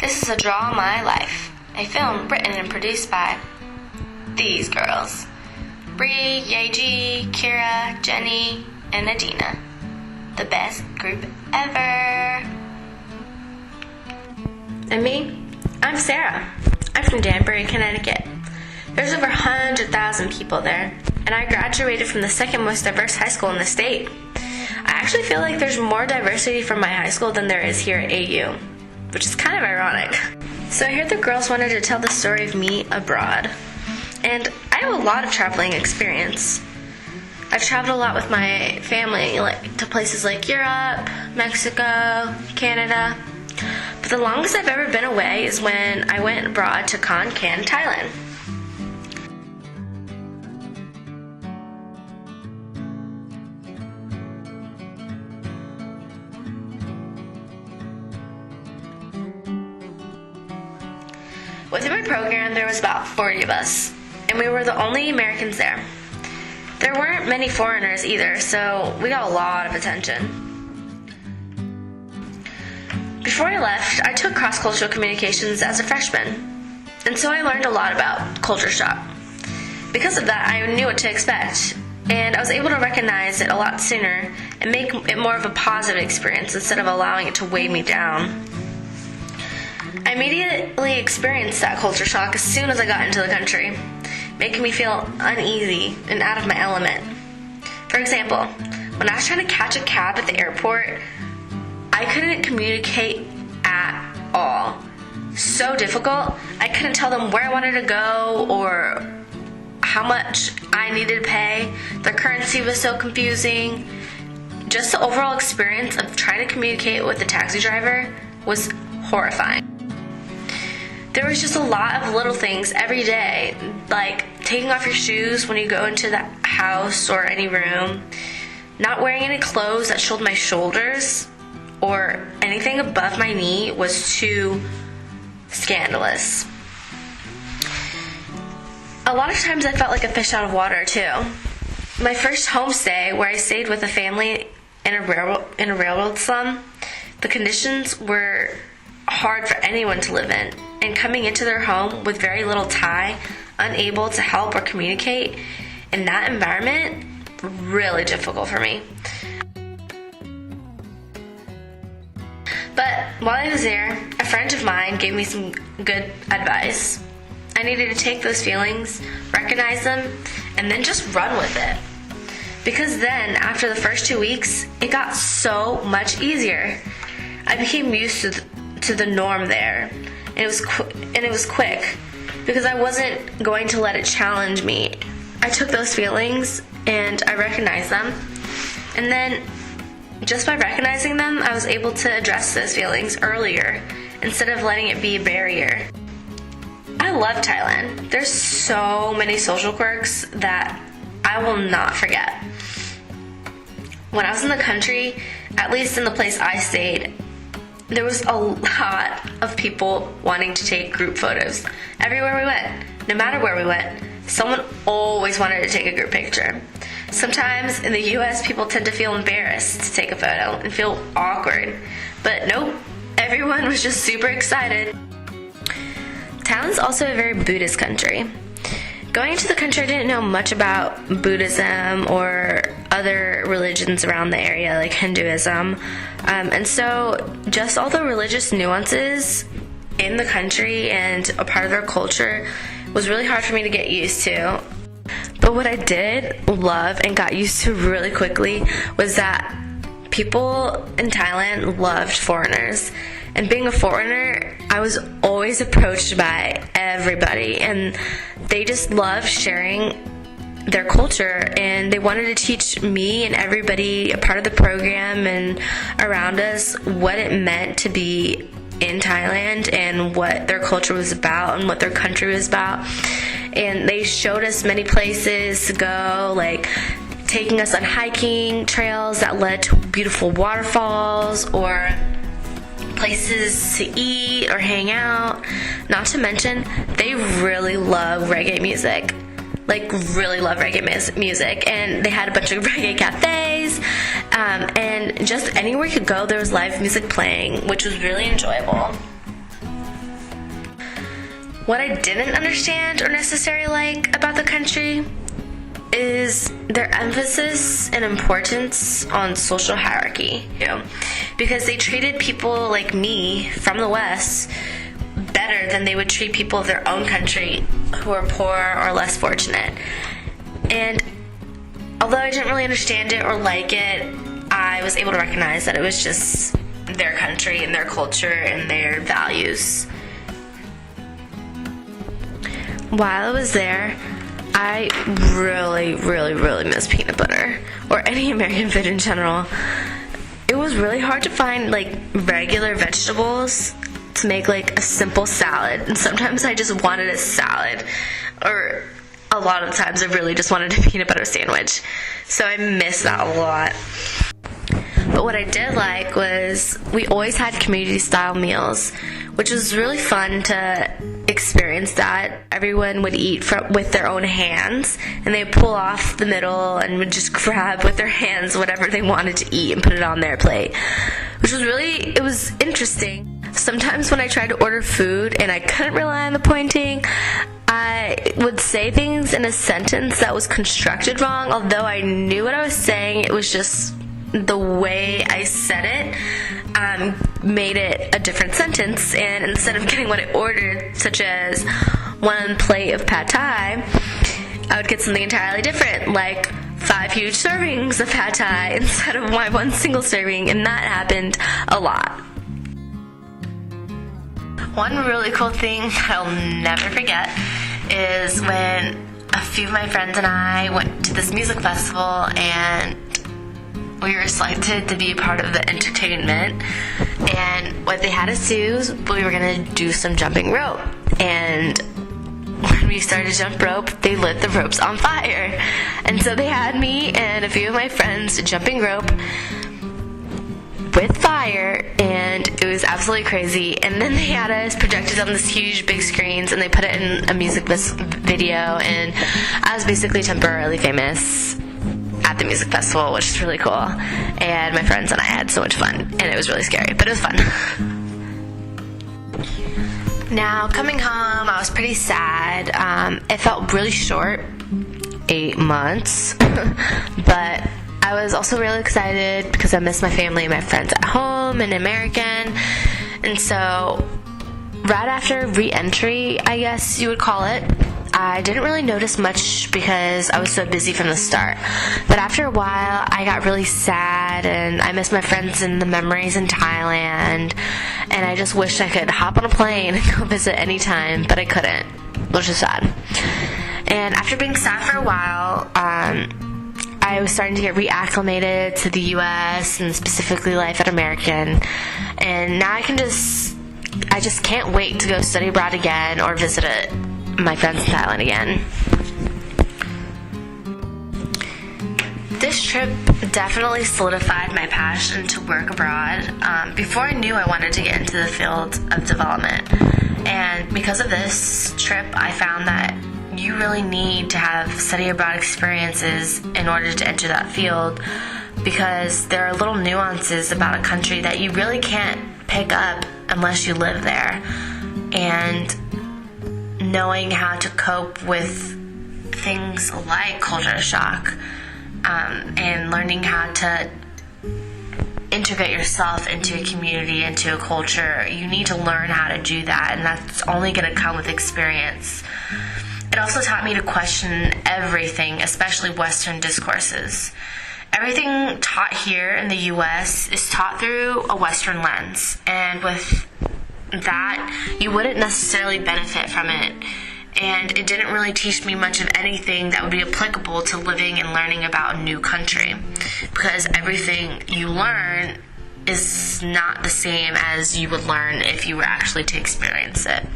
This is A Draw My Life, a film written and produced by these girls: Bree, Yeji, Kira, Jenny, and Adina. The best group ever. And me? I'm Sarah. I'm from Danbury, Connecticut. There's over 100,000 people there, and I graduated from the second most diverse high school in the state. I actually feel like there's more diversity from my high school than there is here at AU, which is kind of ironic. So here the girls wanted to tell the story of me abroad. And I have a lot of traveling experience. I've traveled a lot with my family, like to places like Europe, Mexico, Canada. But the longest I've ever been away is when I went abroad to Khon Kaen, Thailand. Within my program, there was about 40 of us, and we were the only Americans there. There weren't many foreigners either, so we got a lot of attention. Before I left, I took cross-cultural communications as a freshman, and so I learned a lot about culture shock. Because of that, I knew what to expect, and I was able to recognize it a lot sooner and make it more of a positive experience instead of allowing it to weigh me down. I immediately experienced that culture shock as soon as I got into the country, making me feel uneasy and out of my element. For example, when I was trying to catch a cab at the airport, I couldn't communicate at all. So difficult, I couldn't tell them where I wanted to go or how much I needed to pay. The currency was so confusing. Just the overall experience of trying to communicate with the taxi driver was horrifying. There was just a lot of little things every day, like taking off your shoes when you go into the house or any room, not wearing any clothes that showed my shoulders or anything above my knee was too scandalous. A lot of times I felt like a fish out of water too. My first homestay, where I stayed with a family in a railroad slum, the conditions were hard for anyone to live in, and coming into their home with very little tie, unable to help or communicate in that environment, really difficult for me. But while I was there, a friend of mine gave me some good advice. I needed to take those feelings, recognize them, and then just run with it. Because then, after the first 2 weeks, it got so much easier. I became used to the norm there, and it was quick because I wasn't going to let it challenge me. I took those feelings and I recognized them, and then just by recognizing them, I was able to address those feelings earlier instead of letting it be a barrier. I love Thailand. There's so many social quirks that I will not forget. When I was in the country, at least in the place I stayed, there was a lot of people wanting to take group photos. Everywhere we went, no matter where we went, someone always wanted to take a group picture. Sometimes in the US, people tend to feel embarrassed to take a photo and feel awkward. But nope, everyone was just super excited. Thailand's also a very Buddhist country. Going into the country, I didn't know much about Buddhism or other religions around the area, like Hinduism. And so just all the religious nuances in the country and a part of their culture was really hard for me to get used to. But what I did love and got used to really quickly was that people in Thailand loved foreigners. And being a foreigner, I was always approached by everybody, and they just loved sharing their culture, and they wanted to teach me and everybody a part of the program and around us what it meant to be in Thailand and what their culture was about and what their country was about. And they showed us many places to go, like taking us on hiking trails that led to beautiful waterfalls or places to eat or hang out. Not to mention, they really love reggae music. Like, really love reggae music. And they had a bunch of reggae cafes. And just anywhere you could go, there was live music playing, which was really enjoyable. What I didn't understand or necessarily like about the country is their emphasis and importance on social hierarchy. Because they treated people like me from the West better than they would treat people of their own country who are poor or less fortunate. And although I didn't really understand it or like it, I was able to recognize that it was just their country and their culture and their values. While I was there, I really, really, really miss peanut butter, or any American food in general. It was really hard to find regular vegetables to make a simple salad, and sometimes I just wanted a salad, or a lot of times I really just wanted a peanut butter sandwich. So I miss that a lot. But what I did like was we always had community-style meals, which was really fun to experience that. Everyone would eat with their own hands, and they would pull off the middle and would just grab with their hands whatever they wanted to eat and put it on their plate, which was it was interesting. Sometimes when I tried to order food and I couldn't rely on the pointing, I would say things in a sentence that was constructed wrong. Although I knew what I was saying, it was just the way I said it made it a different sentence. And instead of getting what I ordered, such as 1 plate of pad thai, I would get something entirely different, like 5 huge servings of pad thai instead of my 1 single serving, and that happened a lot. One really cool thing that I'll never forget is when a few of my friends and I went to this music festival, and we were selected to be a part of the entertainment. And what they had us do is we were going to do some jumping rope. And when we started to jump rope, they lit the ropes on fire. And so they had me and a few of my friends jumping rope with fire, and it was absolutely crazy. And then they had us projected on this huge big screens, and they put it in a music video, and I was basically temporarily famous at the music festival, which is really cool. And my friends and I had so much fun, and it was really scary, but it was fun. Now, coming home, I was pretty sad. It felt really short, 8 months, but I was also really excited because I miss my family and my friends at home and American. And so right after re-entry, I guess you would call it, I didn't really notice much because I was so busy from the start. But after a while, I got really sad, and I missed my friends and the memories in Thailand, and I just wished I could hop on a plane and go visit anytime, but I couldn't, which is sad. And after being sad for a while, I was starting to get reacclimated to the U.S. and specifically life at American, and now I just can't wait to go study abroad again or visit my friends in Thailand again. This trip definitely solidified my passion to work abroad. Before I knew I wanted to get into the field of development, and because of this trip, I found that you really need to have study abroad experiences in order to enter that field, because there are little nuances about a country that you really can't pick up unless you live there. And knowing how to cope with things like culture shock, and learning how to integrate yourself into a community, into a culture, you need to learn how to do that, and that's only going to come with experience. It also taught me to question everything, especially Western discourses. Everything taught here in the U.S. is taught through a Western lens, and with that, you wouldn't necessarily benefit from it. And it didn't really teach me much of anything that would be applicable to living and learning about a new country, because everything you learn is not the same as you would learn if you were actually to experience it.